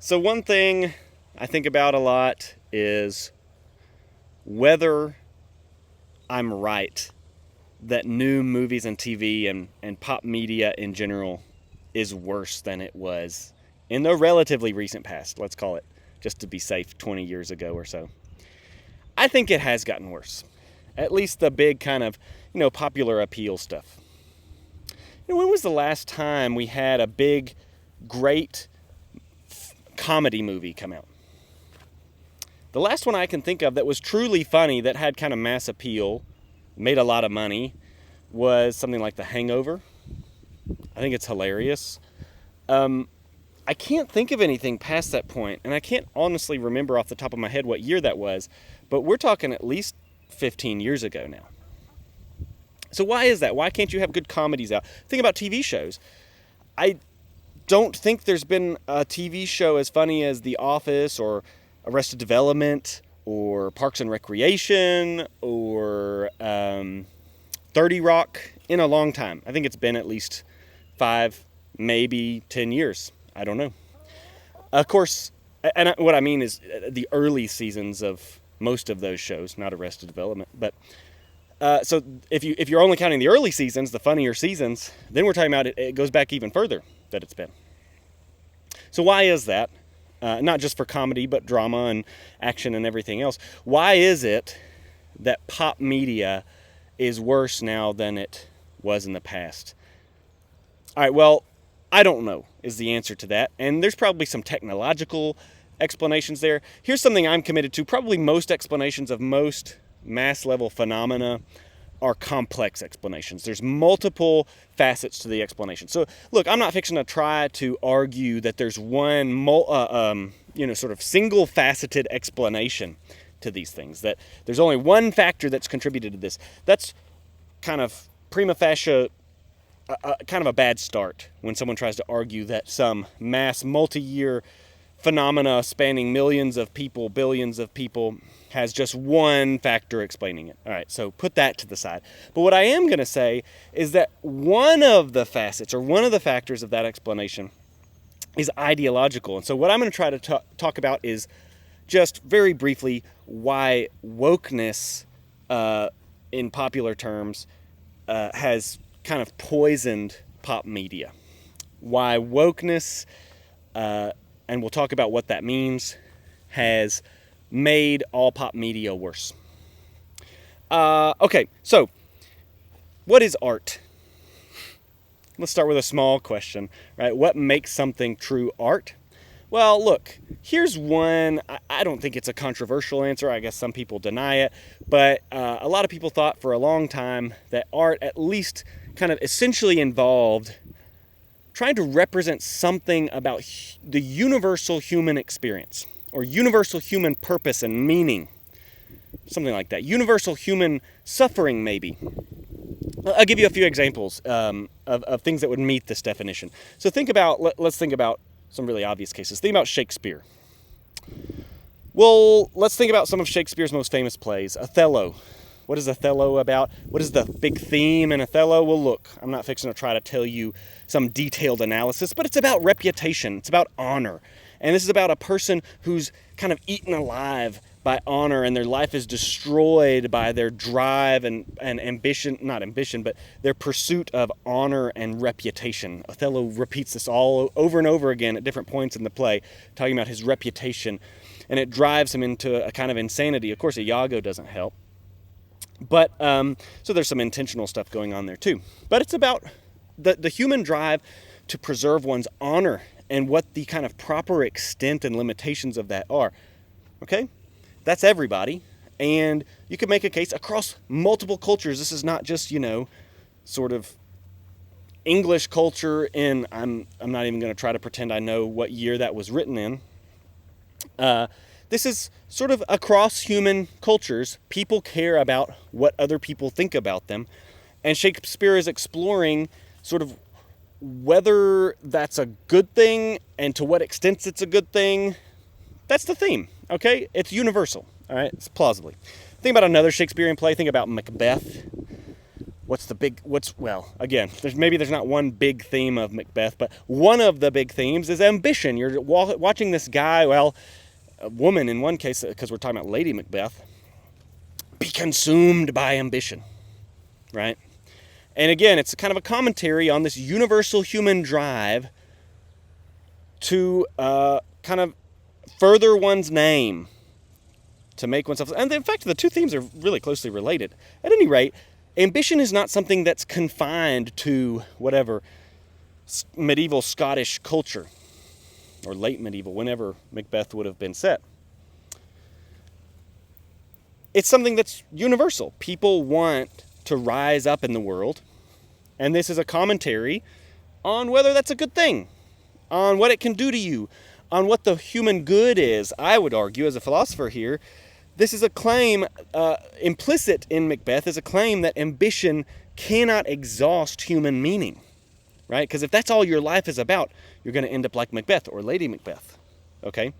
So one thing I think about a lot is whether I'm right that new movies and TV and pop media in general is worse than it was in the relatively recent past, let's call it, just to be safe, 20 years ago or so. I think it has gotten worse. At least the big kind of, popular appeal stuff. When was the last time we had a big, great comedy movie come out? The last one I can think of that was truly funny, that had kind of mass appeal, made a lot of money, was something like The Hangover. I think it's hilarious. I can't think of anything past that point, and I can't honestly remember off the top of my head what year that was, but we're talking at least 15 years ago now. So why is that? Why can't you have good comedies out? Think about TV shows. I don't think there's been a TV show as funny as The Office or Arrested Development or Parks and Recreation or 30 Rock in a long time. I think it's been at least 5, maybe 10 years. I don't know. Of course, and what I mean is the early seasons of most of those shows, not Arrested Development. But so if you're only counting the early seasons, the funnier seasons, then we're talking about it goes back even further that it's been. So why is that? Not just for comedy, but drama and action and everything else. Why is it that pop media is worse now than it was in the past? All right, well, I don't know is the answer to that. And there's probably some technological explanations there. Here's something I'm committed to. Probably most explanations of most mass level phenomena are complex explanations. There's multiple facets to the explanation. So look, I'm not fixing to try to argue that there's one sort of single faceted explanation to these things, that there's only one factor that's contributed to this. That's kind of prima facie kind of a bad start when someone tries to argue that some mass multi-year phenomena spanning millions of people, billions of people, has just one factor explaining it. All right, so put that to the side. But what I am going to say is that one of the facets or one of the factors of that explanation is ideological. And so what I'm going to try to talk about is just very briefly why wokeness, in popular terms, has kind of poisoned pop media. Why wokeness, and we'll talk about what that means, has made all pop media worse. Okay, so what is art? Let's start with a small question, right? What makes something true art? Well, look, here's one. I don't think it's a controversial answer. I guess some people deny it, but a lot of people thought for a long time that art at least kind of essentially involved trying to represent something about the universal human experience or universal human purpose and meaning, something like that. Universal human suffering, maybe. I'll give you a few examples of things that would meet this definition. So let's think about some really obvious cases. Think about Shakespeare. Well, let's think about some of Shakespeare's most famous plays. Othello. What is Othello about? What is the big theme in Othello? Well, look, I'm not fixing to try to tell you some detailed analysis, but it's about reputation. It's about honor. And this is about a person who's kind of eaten alive by honor, and their life is destroyed by their drive and ambition, not ambition, but their pursuit of honor and reputation. Othello repeats this all over and over again at different points in the play, talking about his reputation, and it drives him into a kind of insanity. Of course, Iago doesn't help. But, so there's some intentional stuff going on there too. But it's about the human drive to preserve one's honor and what the kind of proper extent and limitations of that are. Okay? That's everybody. And you can make a case across multiple cultures. This is not just, sort of English culture in, I'm not even going to try to pretend I know what year that was written in. This is sort of across human cultures. People care about what other people think about them. And Shakespeare is exploring sort of whether that's a good thing and to what extent it's a good thing. That's the theme, okay? It's universal, all right? It's plausibly. Think about another Shakespearean play. Think about Macbeth. again, there's not one big theme of Macbeth, but one of the big themes is ambition. You're watching this guy, a woman in one case, because we're talking about Lady Macbeth, be consumed by ambition, right? And again, it's kind of a commentary on this universal human drive to kind of further one's name, to make oneself. And in fact, the two themes are really closely related. At any rate, ambition is not something that's confined to whatever medieval Scottish culture, or late medieval, whenever Macbeth would have been set. It's something that's universal. People want to rise up in the world, and this is a commentary on whether that's a good thing, on what it can do to you, on what the human good is. I would argue, as a philosopher here, this is a claim, implicit in Macbeth is a claim that ambition cannot exhaust human meaning, right? Because if that's all your life is about, you're going to end up like Macbeth or Lady Macbeth, okay?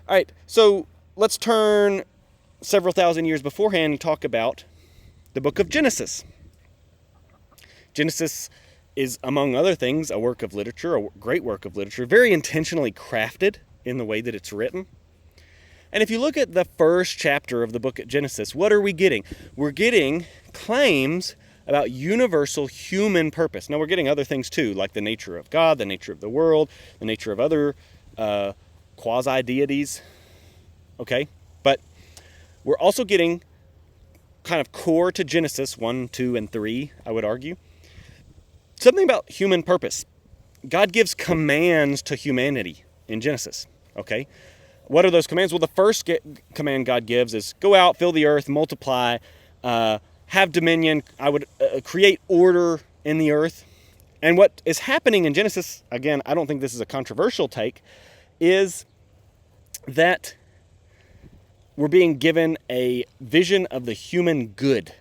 All right, so let's turn several thousand years beforehand and talk about the book of Genesis. Genesis is, among other things, a work of literature, a great work of literature, very intentionally crafted in the way that it's written. And if you look at the first chapter of the book of Genesis, what are we getting? We're getting claims about universal human purpose. Now, we're getting other things too, like the nature of God, the nature of the world, the nature of other quasi-deities, okay? But we're also getting kind of core to Genesis 1, 2, and 3, I would argue, something about human purpose. God gives commands to humanity in Genesis, okay? What are those commands? Well, the first command God gives is go out, fill the earth, multiply, have dominion. I would create order in the earth. And what is happening in Genesis, again, I don't think this is a controversial take, is that we're being given a vision of the human good.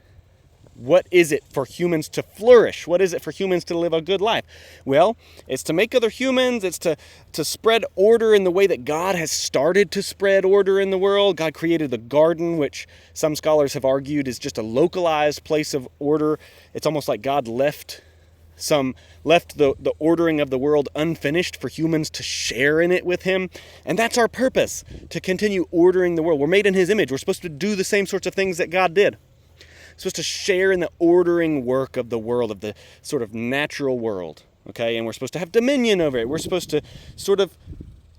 What is it for humans to flourish? What is it for humans to live a good life? Well, it's to make other humans. It's to spread order in the way that God has started to spread order in the world. God created the garden, which some scholars have argued is just a localized place of order. It's almost like God left the ordering of the world unfinished for humans to share in it with him. And that's our purpose, to continue ordering the world. We're made in his image. We're supposed to do the same sorts of things that God did. Supposed to share in the ordering work of the world, of the sort of natural world, okay? And we're supposed to have dominion over it. We're supposed to sort of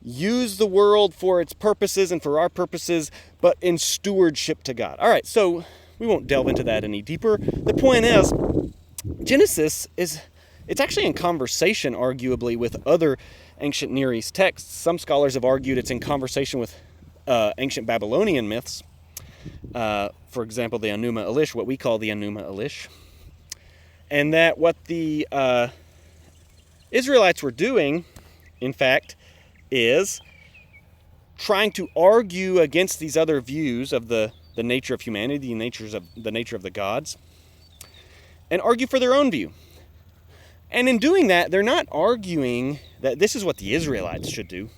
use the world for its purposes and for our purposes, but in stewardship to God. All right, so we won't delve into that any deeper. The point is, Genesis it's actually in conversation, arguably, with other ancient Near East texts. Some scholars have argued it's in conversation with ancient Babylonian myths. For example, the Enuma Elish, what we call the Enuma Elish. And that what the Israelites were doing, in fact, is trying to argue against these other views of the nature of humanity, the nature of the gods, and argue for their own view. And in doing that, they're not arguing that this is what the Israelites should do.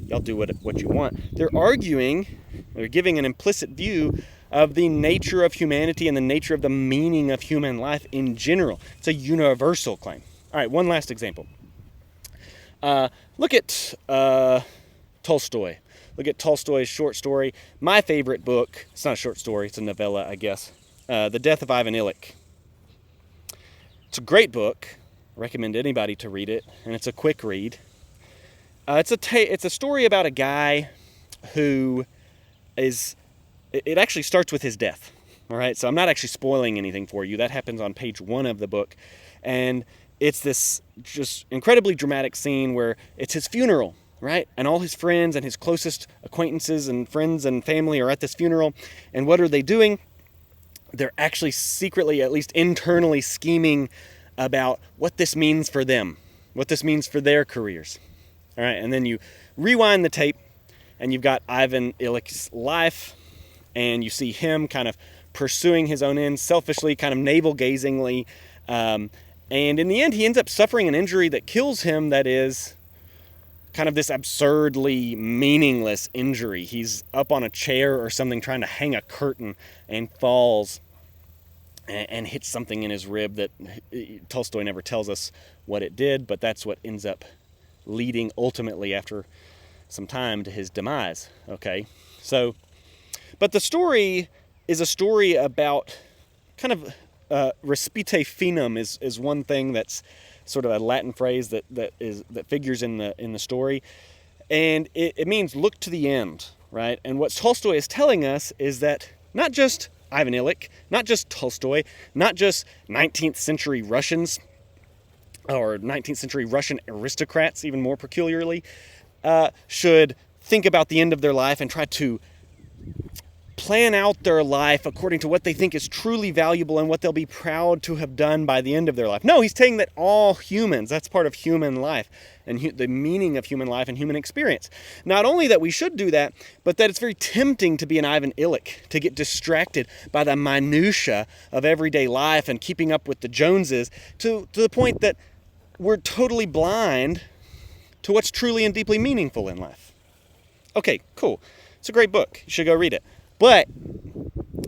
Y'all do what you want. They're giving an implicit view of the nature of humanity and the nature of the meaning of human life in general. It's a universal claim. All right, one last example. Look at Tolstoy. Look at Tolstoy's short story. My favorite book, it's not a short story, it's a novella, I guess. The Death of Ivan Illich. It's a great book. I recommend anybody to read it, and it's a quick read. It's a story about a guy who it actually starts with his death. All right, so I'm not actually spoiling anything for you. That happens on page 1 of the book, and it's this just incredibly dramatic scene where it's his funeral, right? And all his friends and his closest acquaintances and friends and family are at this funeral, and what are they doing? They're actually secretly, at least internally, scheming about what this means for them, what this means for their careers. All right, and then you rewind the tape, and you've got Ivan Illich's life, and you see him kind of pursuing his own ends, selfishly, kind of navel-gazingly, and in the end, he ends up suffering an injury that kills him that is kind of this absurdly meaningless injury. He's up on a chair or something trying to hang a curtain and falls. and hits something in his rib that Tolstoy never tells us what it did, but that's what ends up leading ultimately after some time to his demise. Okay, so, but the story is a story about kind of respite finum is one thing that's sort of a Latin phrase that figures in the story, and it means look to the end, right? And what Tolstoy is telling us is that not just Ivan Illich, not just Tolstoy, not just 19th century Russians or 19th century Russian aristocrats, even more peculiarly, should think about the end of their life and try to plan out their life according to what they think is truly valuable and what they'll be proud to have done by the end of their life. No, he's saying that all humans, that's part of human life and the meaning of human life and human experience. Not only that we should do that, but that it's very tempting to be an Ivan Illich, to get distracted by the minutia of everyday life and keeping up with the Joneses to the point that we're totally blind to what's truly and deeply meaningful in life. Okay, cool. It's a great book. You should go read it. But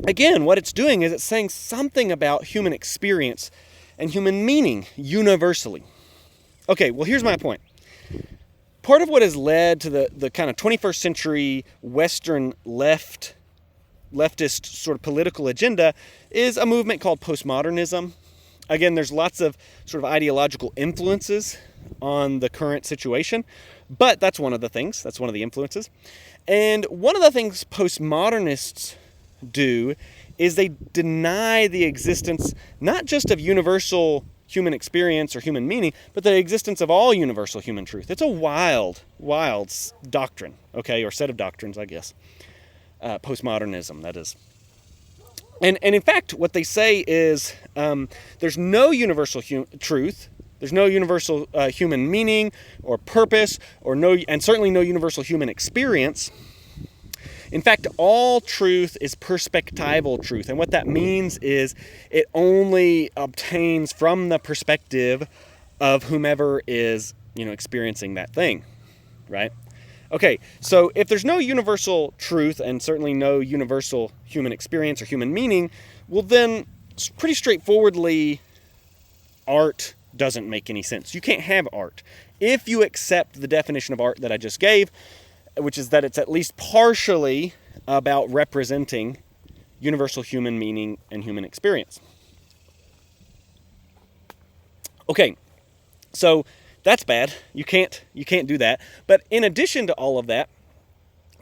again, what it's doing is it's saying something about human experience and human meaning universally. Okay, well, here's my point. Part of what has led to the kind of 21st century Western leftist sort of political agenda is a movement called postmodernism. Again, there's lots of sort of ideological influences on the current situation, but that's one of the things. That's one of the influences. And one of the things postmodernists do is they deny the existence not just of universal human experience or human meaning, but the existence of all universal human truth. It's a wild doctrine, okay, or set of doctrines, I guess. Postmodernism, that is. And in fact, what they say is there's no universal truth. There's no universal human meaning or purpose, and certainly no universal human experience. In fact, all truth is perspectival truth, and what that means is it only obtains from the perspective of whomever is, experiencing that thing, right? Okay, so if there's no universal truth and certainly no universal human experience or human meaning, well then, pretty straightforwardly, art doesn't make any sense. You can't have art. If you accept the definition of art that I just gave, which is that it's at least partially about representing universal human meaning and human experience. Okay, so that's bad. You can't do that. But in addition to all of that,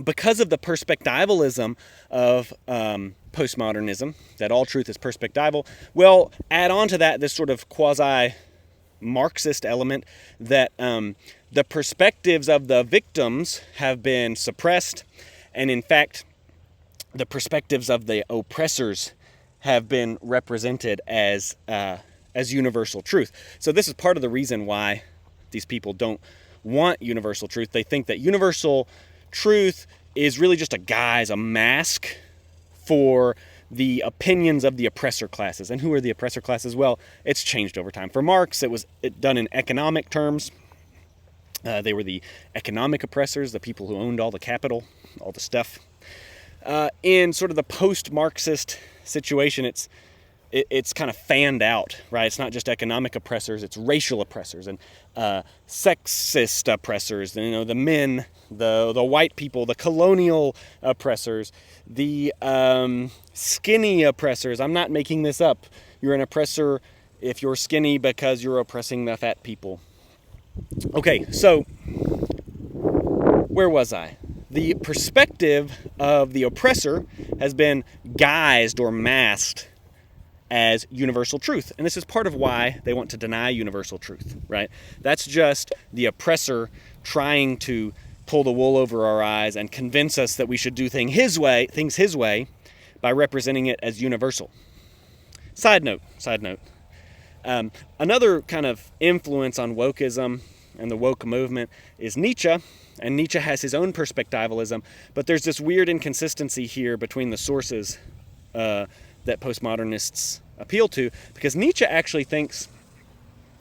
because of the perspectivalism of postmodernism, that all truth is perspectival, well, add on to that this sort of quasi-Marxist element that the perspectives of the victims have been suppressed, and in fact, the perspectives of the oppressors have been represented as universal truth. So this is part of the reason why these people don't want universal truth. They think that universal truth is really just a mask for the opinions of the oppressor classes. And who are the oppressor classes? Well, it's changed over time. For Marx, it was done in economic terms. They were the economic oppressors, the people who owned all the capital, all the stuff. In sort of the post-Marxist situation, it's kind of fanned out, right? It's not just economic oppressors, it's racial oppressors and sexist oppressors, the men, the white people, the colonial oppressors, the skinny oppressors. I'm not making this up. You're an oppressor if you're skinny because you're oppressing the fat people. Okay, so where was I? The perspective of the oppressor has been guised or masked as universal truth. And this is part of why they want to deny universal truth, right? That's just the oppressor trying to pull the wool over our eyes and convince us that we should do things his way by representing it as universal. Side note. Another kind of influence on wokeism and the woke movement is Nietzsche, and Nietzsche has his own perspectivalism, but there's this weird inconsistency here between the sources that postmodernists appeal to, because Nietzsche actually thinks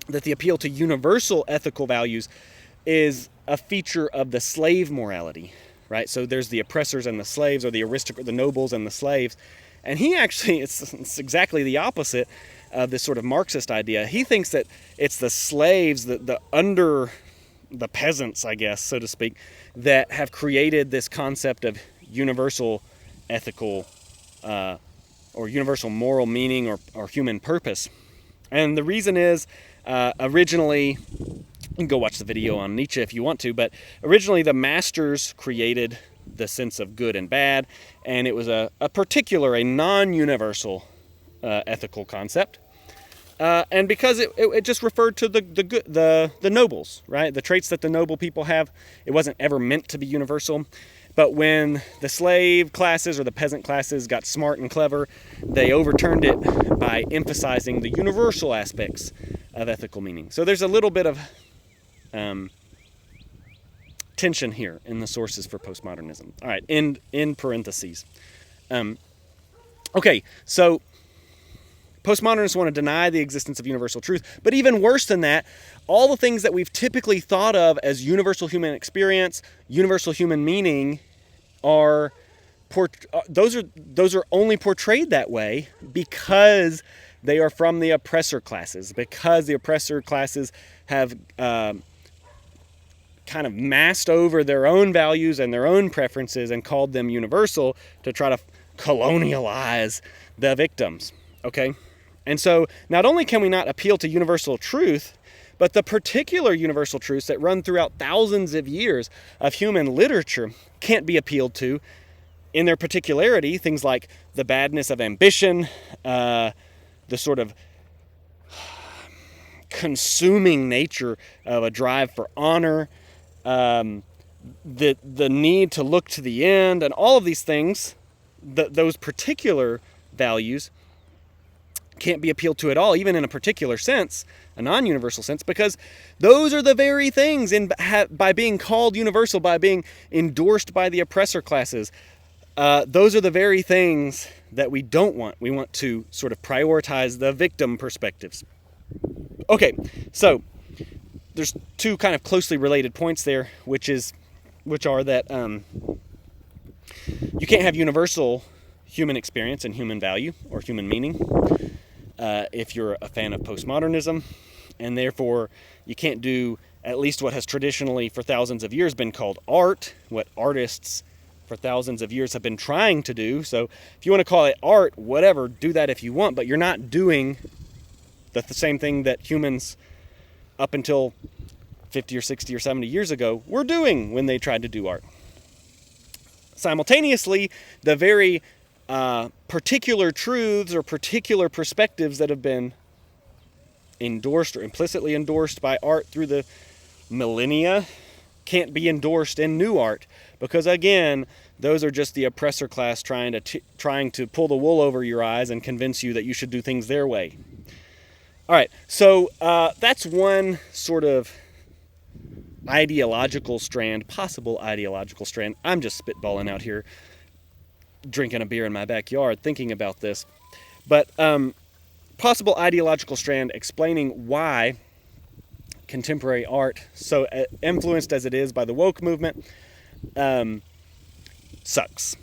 that the appeal to universal ethical values is a feature of the slave morality, right? So there's the oppressors and the slaves, or the nobles and the slaves, And he actually, it's exactly the opposite of this sort of Marxist idea. He thinks that it's the slaves, the peasants, I guess, so to speak, that have created this concept of universal ethical or universal moral meaning or human purpose. And the reason is, originally, you can go watch the video on Nietzsche if you want to, but originally the masters created the sense of good and bad, and it was a non-universal ethical concept. And because it just referred to the nobles, right? The traits that the noble people have, it wasn't ever meant to be universal. But when the slave classes or the peasant classes got smart and clever, they overturned it by emphasizing the universal aspects of ethical meaning. So there's a little bit of tension here in the sources for postmodernism. All right, in parentheses. Okay, so postmodernists want to deny the existence of universal truth, but even worse than that, all the things that we've typically thought of as universal human experience, universal human meaning, those are only portrayed that way because they are from the oppressor classes, because the oppressor classes have kind of masked over their own values and their own preferences and called them universal to try to colonialize the victims. Okay? And so not only can we not appeal to universal truth, but the particular universal truths that run throughout thousands of years of human literature can't be appealed to in their particularity. Things like the badness of ambition, the sort of consuming nature of a drive for honor, the need to look to the end, and all of these things, those particular values can't be appealed to at all, even in a particular sense, a non-universal sense, because those are the very things, by being called universal, by being endorsed by the oppressor classes, those are the very things that we don't want. We want to sort of prioritize the victim perspectives. Okay, so there's two kind of closely related points there, which are that you can't have universal human experience and human value or human meaning if you're a fan of postmodernism, and therefore you can't do at least what has traditionally for thousands of years been called art, what artists for thousands of years have been trying to do. So if you want to call it art, whatever, do that if you want, but you're not doing the same thing that humans up until 50 or 60 or 70 years ago were doing when they tried to do art. Simultaneously, the very particular truths or particular perspectives that have been endorsed or implicitly endorsed by art through the millennia can't be endorsed in new art, because again, those are just the oppressor class trying to pull the wool over your eyes and convince you that you should do things their way. All right, so that's one sort of ideological strand, possible ideological strand. I'm just spitballing out here, drinking a beer in my backyard, thinking about this. But possible ideological strand explaining why contemporary art, so influenced as it is by the woke movement, sucks.